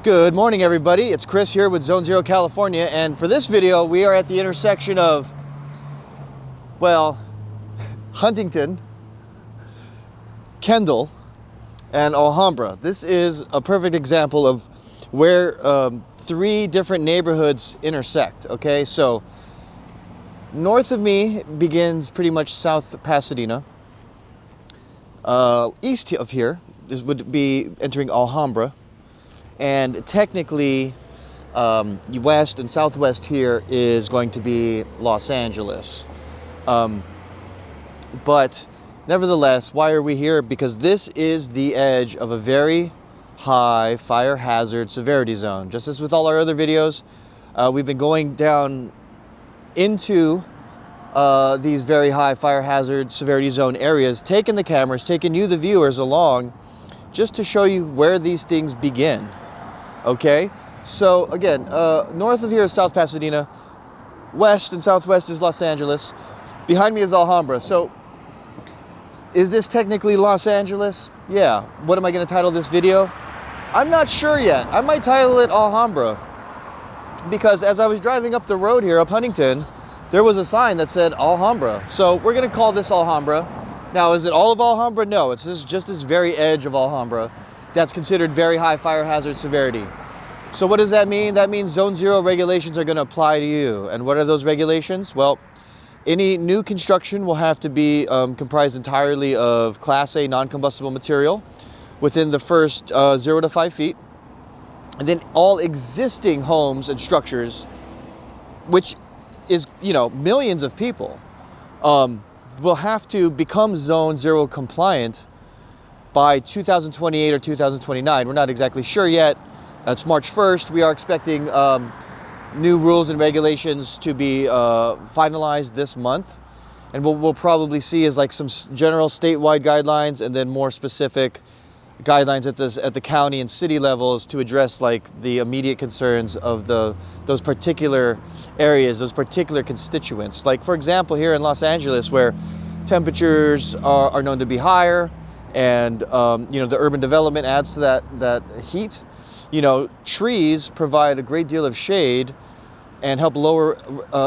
Good morning, everybody. It's Chris here with Zone Zero California, and for this video we are at the intersection of, well, Huntington, Kendall, and Alhambra. This is a perfect example of where three different neighborhoods intersect. Okay, so north of me begins pretty much South Pasadena. East of here would be entering Alhambra. And technically, west and southwest here is going to be Los Angeles. But nevertheless, why are we here? Because this is the edge of a very high fire hazard severity zone. Just as with all our other videos, we've been going down into these very high fire hazard severity zone areas, taking the cameras, taking you, the viewers, along, just to show you where these things begin. Okay, so again, north of here is South Pasadena, west and southwest is Los Angeles, behind me is Alhambra. So is this technically Los Angeles? Yeah. What am I going to title this video? I'm not sure yet. I might title it Alhambra, because as I was driving up the road here, up Huntington, there was a sign that said Alhambra. So we're going to call this Alhambra. Now, is it all of Alhambra? No, it's just this very edge of Alhambra that's considered very high fire hazard severity. So what does that mean? That means Zone Zero regulations are going to apply to you. And what are those regulations? Well, any new construction will have to be comprised entirely of Class A non-combustible material within the first 0 to 5 feet. And then all existing homes and structures, which is, millions of people, will have to become Zone Zero compliant by 2028 or 2029. We're not exactly sure yet. It's March 1st. We are expecting new rules and regulations to be finalized this month. And what we'll probably see is like some general statewide guidelines and then more specific guidelines at the county and city levels to address like the immediate concerns of those particular areas, those particular constituents. Like, for example, here in Los Angeles, where temperatures are known to be higher, and the urban development adds to that heat. Trees provide a great deal of shade and help lower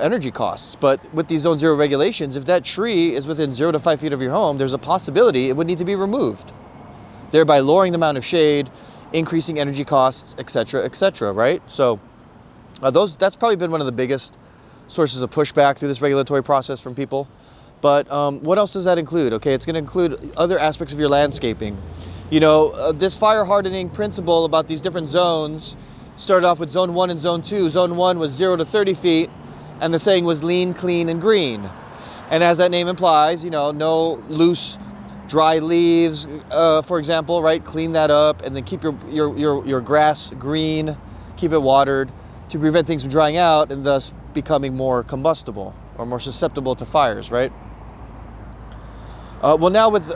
energy costs. But with these Zone Zero regulations, if that tree is within 0 to 5 feet of your home, there's a possibility it would need to be removed, thereby lowering the amount of shade, increasing energy costs, etc., right? So that's probably been one of the biggest sources of pushback through this regulatory process from people. But what else does that include? Okay, it's going to include other aspects of your landscaping. This fire hardening principle about these different zones started off with Zone 1 and Zone 2. Zone 1 was 0 to 30 feet, and the saying was lean, clean, and green. And as that name implies, no loose, dry leaves, for example, right? Clean that up, and then keep your grass green, keep it watered to prevent things from drying out and thus becoming more combustible or more susceptible to fires, right? Well, now with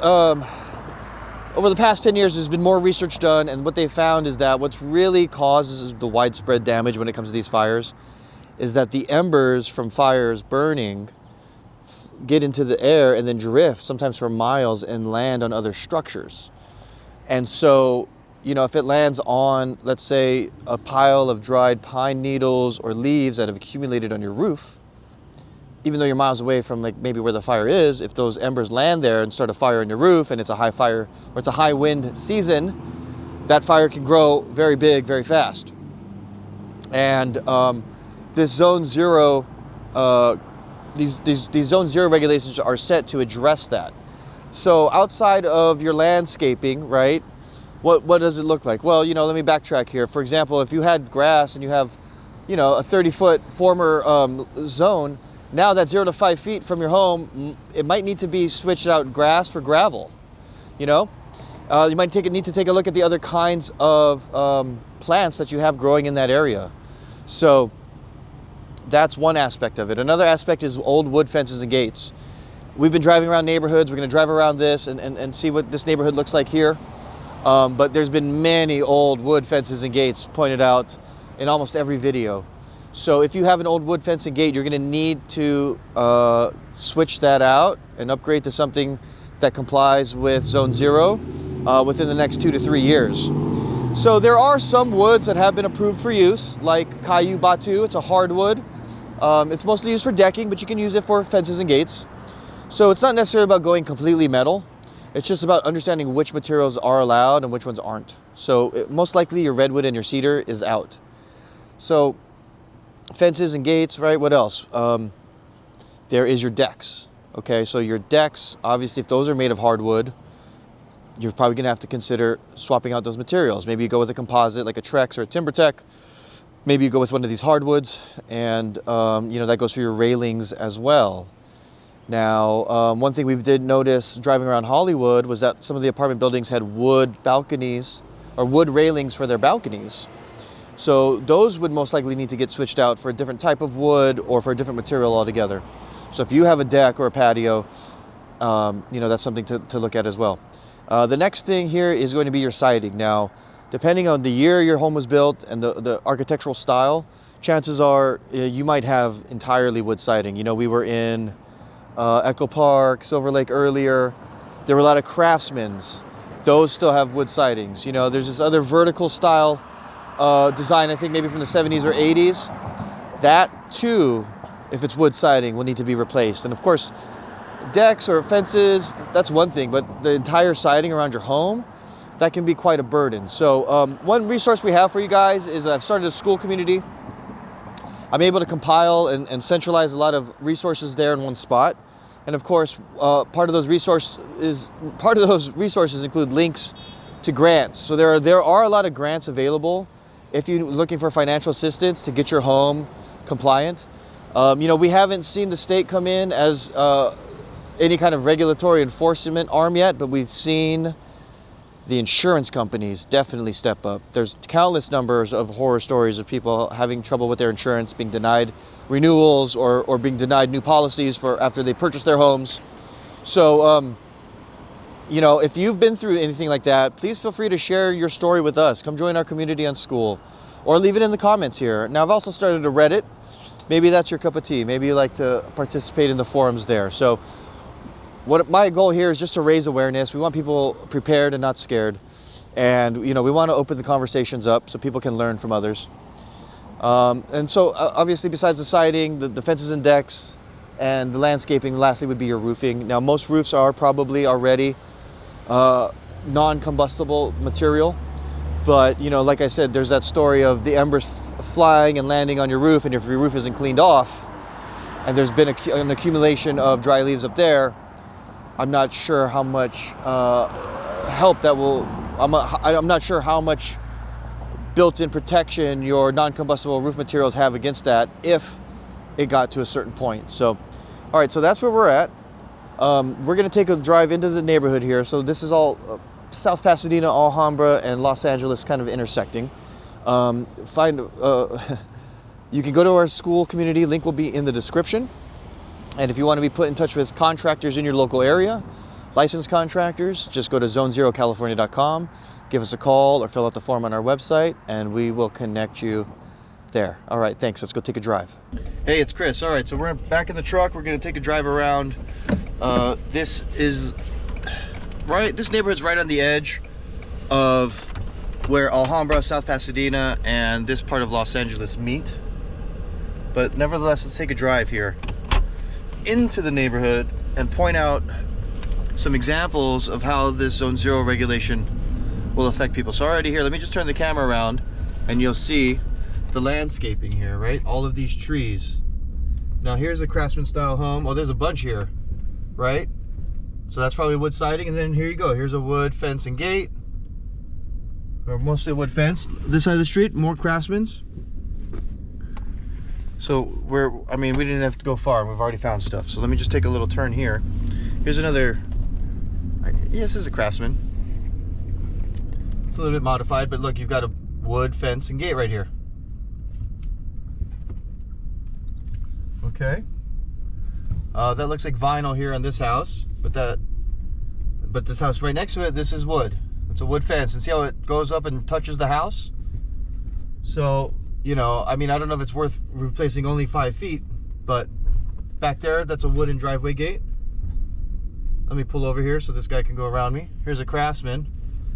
over the past 10 years, there's been more research done, and what they found is that what's really causes the widespread damage when it comes to these fires is that the embers from fires burning get into the air and then drift, sometimes for miles, and land on other structures. And so, if it lands on, let's say, a pile of dried pine needles or leaves that have accumulated on your roof, even though you're miles away from maybe where the fire is, if those embers land there and start a fire on your roof and it's a high fire or it's a high wind season, that fire can grow very big, very fast. And this Zone Zero, these Zone Zero regulations are set to address that. So outside of your landscaping, right, what does it look like? Well, let me backtrack here. For example, if you had grass and you have, a 30-foot former zone, now that 0 to 5 feet from your home, it might need to be switched out grass for gravel. You might need to take a look at the other kinds of plants that you have growing in that area. So that's one aspect of it. Another aspect is old wood fences and gates. We've been driving around neighborhoods. We're going to drive around this and see what this neighborhood looks like here. But there's been many old wood fences and gates pointed out in almost every video. So if you have an old wood fence and gate, you're going to need to switch that out and upgrade to something that complies with Zone Zero within the next 2 to 3 years. So there are some woods that have been approved for use, like Kayu Batu. It's a hardwood. It's mostly used for decking, but you can use it for fences and gates. So it's not necessarily about going completely metal. It's just about understanding which materials are allowed and which ones aren't. So most likely your redwood and your cedar is out. So fences and gates, right? What else? There is your decks. Okay, so your decks, obviously if those are made of hardwood, you're probably gonna have to consider swapping out those materials. Maybe you go with a composite like a Trex or a TimberTech. Maybe you go with one of these hardwoods, and you know, that goes for your railings as well. Now, one thing we did notice driving around Hollywood was that some of the apartment buildings had wood balconies or wood railings for their balconies. So those would most likely need to get switched out for a different type of wood or for a different material altogether. So if you have a deck or a patio, you know, that's something to look at as well. The next thing here is going to be your siding. Now, depending on the year your home was built and the architectural style, chances are you might have entirely wood siding. You know, we were in Echo Park, Silver Lake earlier. There were a lot of Craftsmans. Those still have wood sidings. You know, there's this other vertical style design, I think maybe from the 70s or 80s. That too, if it's wood siding, will need to be replaced. And of course, decks or fences, that's one thing, but the entire siding around your home, that can be quite a burden. So one resource we have for you guys is I've started a school community. I'm able to compile and centralize a lot of resources there in one spot. And of course, part of those resources include links to grants. So there are a lot of grants available if you're looking for financial assistance to get your home compliant. You know, we haven't seen the state come in as any kind of regulatory enforcement arm yet, but we've seen the insurance companies definitely step up. There's countless numbers of horror stories of people having trouble with their insurance, being denied renewals or being denied new policies for after they purchase their homes. So, you know, if you've been through anything like that, please feel free to share your story with us. Come join our community on School, or leave it in the comments here. Now, I've also started a Reddit. Maybe that's your cup of tea. Maybe you like to participate in the forums there. So what my goal here is just to raise awareness. We want people prepared and not scared. And, you know, we want to open the conversations up so people can learn from others. And so obviously, besides the siding, the fences and decks, and the landscaping, lastly would be your roofing. Now, most roofs are probably already non-combustible material. But, you know, like I said, there's that story of the embers flying and landing on your roof, and if your roof isn't cleaned off, and there's been an accumulation of dry leaves up there, I'm not sure how much help that will, I'm not sure how much built-in protection your non-combustible roof materials have against that if it got to a certain point. So, all right, so that's where we're at. We're gonna take a drive into the neighborhood here. So this is all South Pasadena, Alhambra, and Los Angeles kind of intersecting. You can go to our school community, link will be in the description. And if you want to be put in touch with contractors in your local area, licensed contractors, just go to zonezerocalifornia.com, give us a call or fill out the form on our website, and we will connect you there. All right, thanks. Let's go take a drive. Hey, it's Chris. All right, so we're back in the truck. We're going to take a drive around. This neighborhood's right on the edge of where Alhambra, South Pasadena, and this part of Los Angeles meet. But nevertheless, let's take a drive here into the neighborhood and point out some examples of how this Zone 0 regulation will affect people. So already here, let me just turn the camera around and you'll see the landscaping here, right? All of these trees. Now here's a Craftsman style home. Oh, there's a bunch here, right? So that's probably wood siding, and then here you go. Here's a wood fence and gate. Or mostly a wood fence. This side of the street, more Craftsmans. So we didn't have to go far. We've already found stuff. So let me just take a little turn here. Here's another, yes, this is a Craftsman. It's a little bit modified, but look, you've got a wood fence and gate right here. Okay. That looks like vinyl here on this house, but this house right next to it, this is wood. It's a wood fence, and see how it goes up and touches the house? So, you know, I mean, I don't know if it's worth replacing only 5 feet, but back there, that's a wooden driveway gate. Let me pull over here so this guy can go around me. Here's a Craftsman,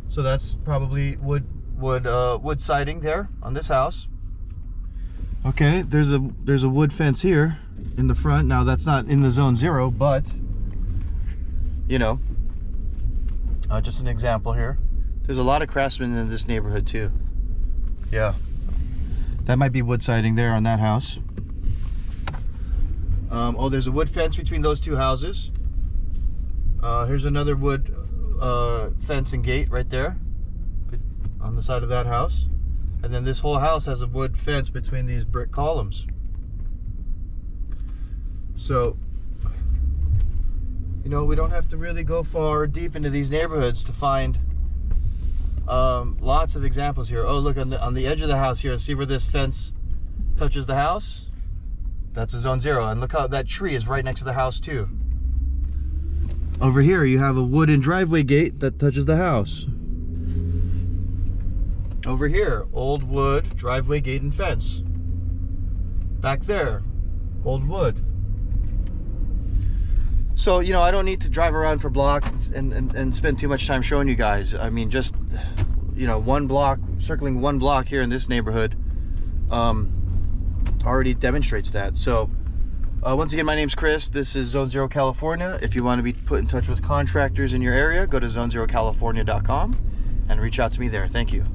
so that's probably wood wood siding there on this house. Okay, there's a wood fence here in the front. Now that's not in the zone 0, but you know, just an example here. There's a lot of craftsmen in this neighborhood too. Yeah, that might be wood siding there on that house. Oh, there's a wood fence between those two houses. Here's another wood fence and gate right there on the side of that house. And then this whole house has a wood fence between these brick columns. So, you know, we don't have to really go far deep into these neighborhoods to find lots of examples here. Oh, look, on the edge of the house here, see where this fence touches the house? That's a zone 0. And look how that tree is right next to the house too. Over here you have a wooden driveway gate that touches the house. Over here, old wood driveway gate and fence. Back there, old wood. So, you know, I don't need to drive around for blocks and spend too much time showing you guys. I mean, just, you know, one block, circling one block here in this neighborhood already demonstrates that. So once again, my name's Chris. This is Zone 0 California. If you want to be put in touch with contractors in your area, go to zone0california.com and reach out to me there. Thank you.